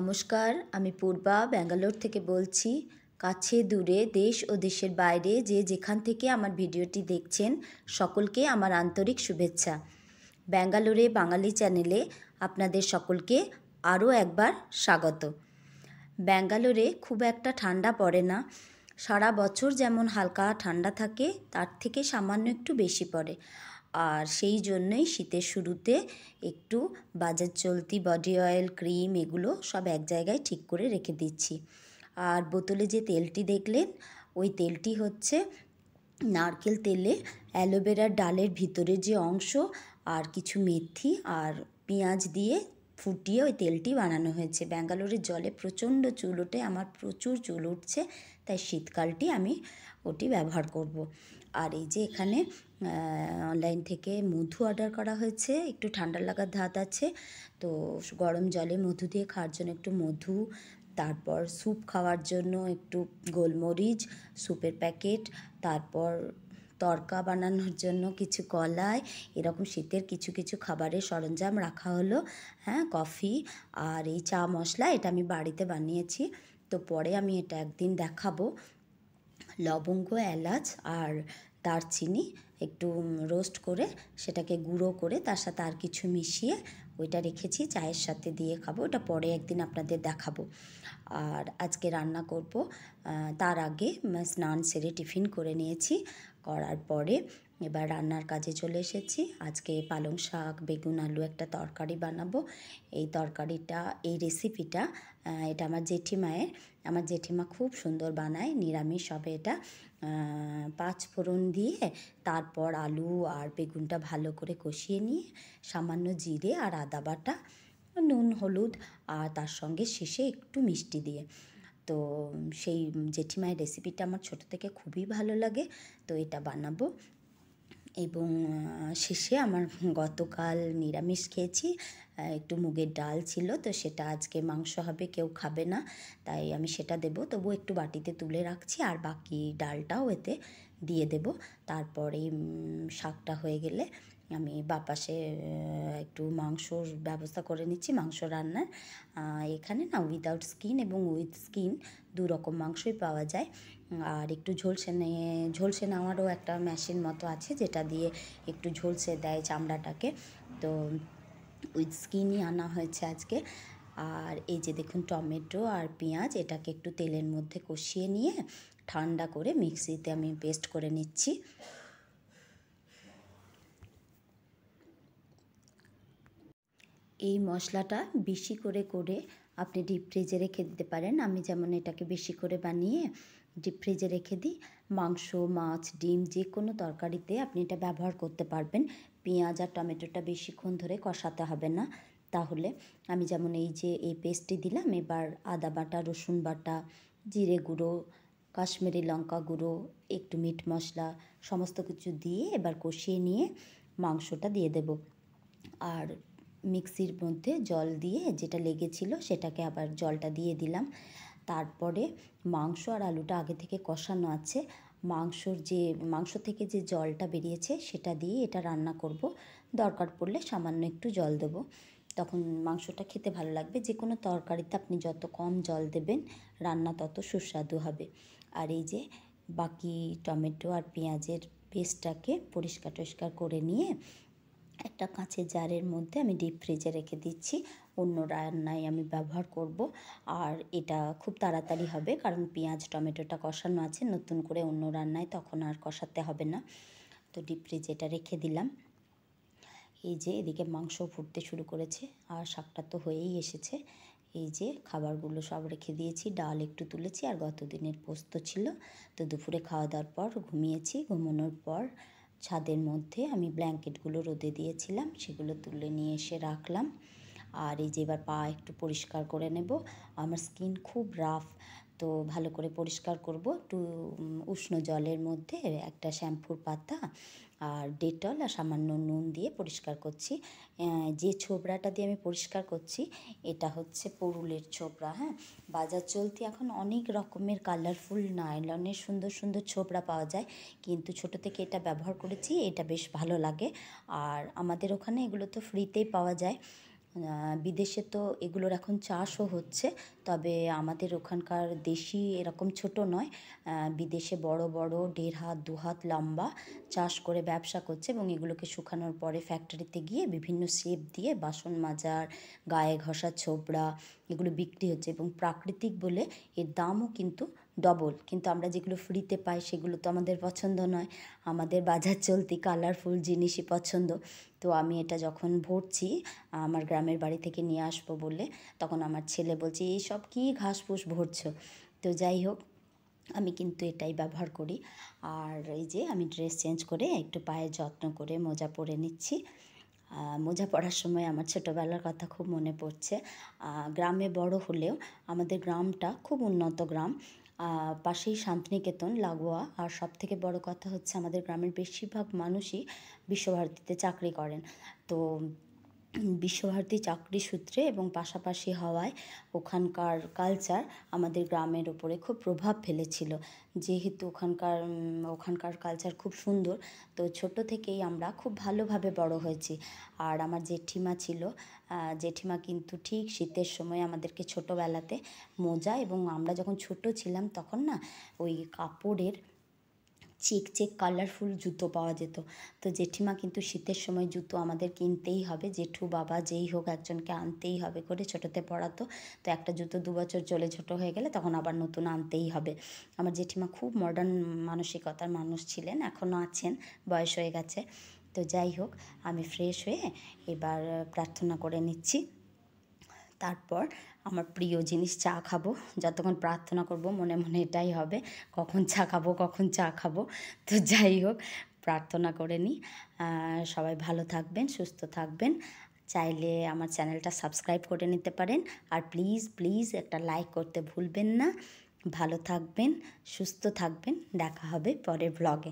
নমস্কার, আমি পূর্বা ব্যাঙ্গালোর থেকে বলছি। কাছে দূরে দেশ ও দেশের বাইরে যে যেখান থেকে আমার ভিডিওটি দেখছেন সকলকে আমার আন্তরিক শুভেচ্ছা। ব্যাঙ্গালোরে বাঙালি চ্যানেলে আপনাদের সকলকে আরও একবার স্বাগত। ব্যাঙ্গালোরে খুব একটা ঠান্ডা পড়ে না, সারা বছর যেমন হালকা ঠান্ডা থাকে তার থেকে সামান্য একটু বেশি পড়ে। আর সেই জন্যই শীতের শুরুতে একটু বাজার চলতি বডি অয়েল, ক্রিম এগুলো সব এক জায়গায় ঠিক করে রেখে দিচ্ছি। আর বোতলে যে তেলটি দেখলেন ওই তেলটি হচ্ছে নারকেল তেলে অ্যালোভেরার ডালের ভিতরে যে অংশ আর কিছু মেথি আর পেঁয়াজ দিয়ে ফুটিয়ে ওই তেলটি বানানো হয়েছে। ব্যাঙ্গালোরের জলে প্রচণ্ড চুল ওঠে, আমার প্রচুর চুল উঠছে, তাই শীতকালটি আমি ওটি ব্যবহার করব। আর এই যে এখানে অনলাইন থেকে মধু অর্ডার করা হয়েছে, একটু ঠান্ডা লাগার ধাত আছে, তো গরম জলে মধু দিয়ে খাওয়ার জন্য একটু মধু, তারপর স্যুপ খাওয়ার জন্য একটু গোলমরিচ, স্যুপের প্যাকেট, তারপর তড়কা বানানোর জন্য কিছু কলাই, এরকম শীতের কিছু কিছু খাবারের সরঞ্জাম রাখা হলো। হ্যাঁ, কফি আর এই চা মশলা, এটা আমি বাড়িতে বানিয়েছি, তো পরে আমি এটা একদিন দেখাবো। লবঙ্গ, এলাচ আর দারচিনি একটু রোস্ট করে সেটাকে গুঁড়ো করে তার সাথে আর কিছু মিশিয়ে ওইটা রেখেছি, চায়ের সাথে দিয়ে খাবো, ওটা পরে একদিন আপনাদের দেখাবো। আর আজকে রান্না করব, তার আগে স্নান সেরে টিফিন করে নিয়েছি, করার পরে এবার রান্নার কাজে চলে এসেছি। আজকে পালং শাক, বেগুন, আলু একটা তরকারি বানাবো। এই তরকারিটা, এই রেসিপিটা এটা আমার জেঠিমায়ের। আমার জেঠিমা খুব সুন্দর বানায়, নিরামিষ হবে এটা। 5 ফোড়ন দিয়ে তারপর আলু আর বেগুনটা ভালো করে কষিয়ে নিয়ে সামান্য জিরে আর আদা বাটা, নুন, হলুদ আর তার সঙ্গে শেষে একটু মিষ্টি দিয়ে, তো সেই জেঠিমায়ের রেসিপিটা আমার ছোটো থেকে খুবই ভালো লাগে, তো এটা বানাবো। এবং শেষে আমার গতকাল নিরামিষ খেয়েছি, একটু মুগের ডাল ছিল, তো সেটা আজকে মাংস হবে, কেউ খাবে না, তাই আমি সেটা দেবো, তবু একটু বাটিতে তুলে রাখছি, আর বাকি ডালটাও এতে দিয়ে দেব। তারপরে শাকটা হয়ে গেলে আমি বাপাসে একটু মাংসর ব্যবস্থা করে নিচ্ছি, মাংস রান্নার। এখানে না উইদাউট স্কিন এবং উইথ স্কিন দু রকম মাংসই পাওয়া যায়। আর একটু ঝলসে নেওয়ারও একটা মেশিন মতো আছে, যেটা দিয়ে একটু ঝলসে দেয় চামড়াটাকে, তো উইথ স্কিনই আনা হয়েছে আজকে। আর এই যে দেখুন, টমেটো আর পেঁয়াজ এটাকে একটু তেলের মধ্যে কষিয়ে নিয়ে ঠান্ডা করে মিক্সিতে আমি পেস্ট করে নিচ্ছি। এই মশলাটা বেশি করে করে আপনি ডিপ ফ্রিজে রেখে দিতে পারেন। আমি যেমন এটাকে বেশি করে বানিয়ে ডিপ ফ্রিজে রেখে দিই। মাংস, মাছ, ডিম যে কোনো তরকারিতে আপনি এটা ব্যবহার করতে পারবেন। পেঁয়াজ আর টমেটোটা বেশিক্ষণ ধরে কষাতে হবে না। তাহলে আমি যেমন এই যে এই পেস্টটি দিলাম, এবার আদা বাটা, রসুন বাটা, জিরে গুঁড়ো, কাশ্মীরি লঙ্কা গুঁড়ো, একটু মিট মশলা সমস্ত কিছু দিয়ে এবার কষিয়ে নিয়ে মাংসটা দিয়ে দেব। আর মিক্সির মধ্যে জল দিয়ে যেটা লেগেছিল সেটাকে আবার জলটা দিয়ে দিলাম। তারপরে মাংস আর আলুটা আগে থেকে কষানো আছে, মাংস থেকে যে জলটা বেরিয়েছে সেটা দিয়ে এটা রান্না করব। দরকার পড়লে সামান্য একটু জল দেব, তখন মাংসটা খেতে ভালো লাগবে। যে কোনো তরকারিতে আপনি যত কম জল দেবেন রান্না তত সুস্বাদু হবে। আর এই যে বাকি টমেটো আর পেঁয়াজের পেস্টটাকে পরিষ্কার করে নিয়ে একটা কাঁচের জারের মধ্যে আমি ডিপ ফ্রিজে রেখে দিচ্ছি। অন্য রান্নায় আমি ব্যবহার করব, আর এটা খুব তাড়াতাড়ি হবে, কারণ পেঁয়াজ টমেটোটা কষানো আছে, নতুন করে অন্য রান্নায় তখন আর কষাতে হবে না। তো ডিপ ফ্রিজে এটা রেখে দিলাম। এই যে এদিকে মাংস ফুটতে শুরু করেছে, আর শাকটা তো হয়েই এসেছে। এই যে খাবারগুলো সব রেখে দিয়েছি, ডাল একটু তুলেছি, আর গত দিনের পোস্ত ছিল। তো দুপুরে খাওয়া দাওয়ার পর ঘুমিয়েছি, ঘুমানোর পর ছাদের মধ্যে আমি ব্ল্যাঙ্কেটগুলো রোদে দিয়েছিলাম, সেগুলো তুলে নিয়ে এসে রাখলাম। আর এই যে এবার পা একটু পরিষ্কার করে নেব। আমার স্কিন খুব রাফ, তো ভালো করে পরিষ্কার করব। একটু উষ্ণ জলের মধ্যে একটা শ্যাম্পুর পাতা আর ডেটল আর সামান্য নুন দিয়ে পরিষ্কার করছি। যে ছোবড়াটা দিয়ে আমি পরিষ্কার করছি এটা হচ্ছে পুরুলের ছোবড়া। হ্যাঁ, বাজার চলতি এখন অনেক রকমের কালারফুল নাইলনের সুন্দর সুন্দর ছোবড়া পাওয়া যায়, কিন্তু ছোটো থেকে এটা ব্যবহার করেছি, এটা বেশ ভালো লাগে। আর আমাদের ওখানে এগুলো তো ফ্রিতেই পাওয়া যায়, বিদেশে তো এগুলোর এখন চাষও হচ্ছে, তবে আমাদের ওখানকার দেশি এরকম ছোট নয়, বিদেশে বড় বড় 1.5 হাত 2 হাত লম্বা চাষ করে ব্যবসা করছে, এবং এগুলোকে শুকানোর পরে ফ্যাক্টরিতে গিয়ে বিভিন্ন শেপ দিয়ে বাসন মাজার, গায়ে ঘষা ছোবড়া এগুলো বিক্রি হচ্ছে, এবং প্রাকৃতিক বলে এর দামও কিন্তু ডবল। কিন্তু আমরা যেগুলো ফ্রিতে পাই সেগুলো তো আমাদের পছন্দ নয়, আমাদের বাজার চলতি কালারফুল জিনিসই পছন্দ। তো আমি এটা যখন ভরছি আমার গ্রামের বাড়ি থেকে নিয়ে আসবো বলে, তখন আমার ছেলে বলছে এইসব কী ঘাস ফুস ভরছো। তো যাই হোক, আমি কিন্তু এটাই ব্যবহার করি। আর এই যে আমি ড্রেস চেঞ্জ করে একটু পায়ের যত্ন করে মোজা পরে নিচ্ছি। মোজা পরার সময় আমার ছোটোবেলার কথা খুব মনে পড়ছে। গ্রামে বড় হলেও আমাদের গ্রামটা খুব উন্নত গ্রাম, পাশেই শান্তিনিকেতন লাগোয়া। আর সবথেকে বড় কথা হচ্ছে আমাদের গ্রামের বেশিরভাগ মানুষই বিশ্বভারতীতে চাকরি করেন। তো বিশ্বভারতী চাকরি সূত্রে এবং পাশাপাশি হওয়ায় ওখানকার কালচার আমাদের গ্রামের ওপরে খুব প্রভাব ফেলেছিল। যেহেতু ওখানকার কালচার খুব সুন্দর, তো ছোট থেকেই আমরা খুব ভালোভাবে বড় হয়েছি। আর আমার জেঠিমা ছিল, জেঠিমা কিন্তু ঠিক শীতের সময় আমাদেরকে ছোটোবেলাতে মোজা, এবং আমরা যখন ছোট ছিলাম তখন না ওই কাপড়ের চেক কালারফুল জুতো পাওয়া যেত। তো জেঠিমা কিন্তু শীতের সময় জুতো আমাদের কিনতেই হবে, জেঠু বাবা যেই হোক একজনকে আনতেই হবে করে ছোটোতে পরাতো। তো একটা জুতো 2 বছর চলে ছোটো হয়ে গেলে তখন আবার নতুন আনতেই হবে। আমার জেঠিমা খুব মডার্ন মানসিকতার মানুষ ছিলেন, এখনও আছেন, বয়স হয়ে গেছে। তো যাই হোক, আমি ফ্রেশ হয়ে এবার প্রার্থনা করে নিচ্ছি। তারপর আমার প্রিয় জিনিস চা খাবো। যতক্ষণ প্রার্থনা করব মনে মনে এটাই হবে, কখন চা খাবো কখন চা খাবো। তো যাই হোক, প্রার্থনা করে নিই। সবাই ভালো থাকবেন, সুস্থ থাকবেন। চাইলে আমার চ্যানেলটা সাবস্ক্রাইব করে নিতে পারেন। আর প্লিজ প্লিজ একটা লাইক করতে ভুলবেন না। ভালো থাকবেন, সুস্থ থাকবেন, দেখা হবে পরের ব্লগে।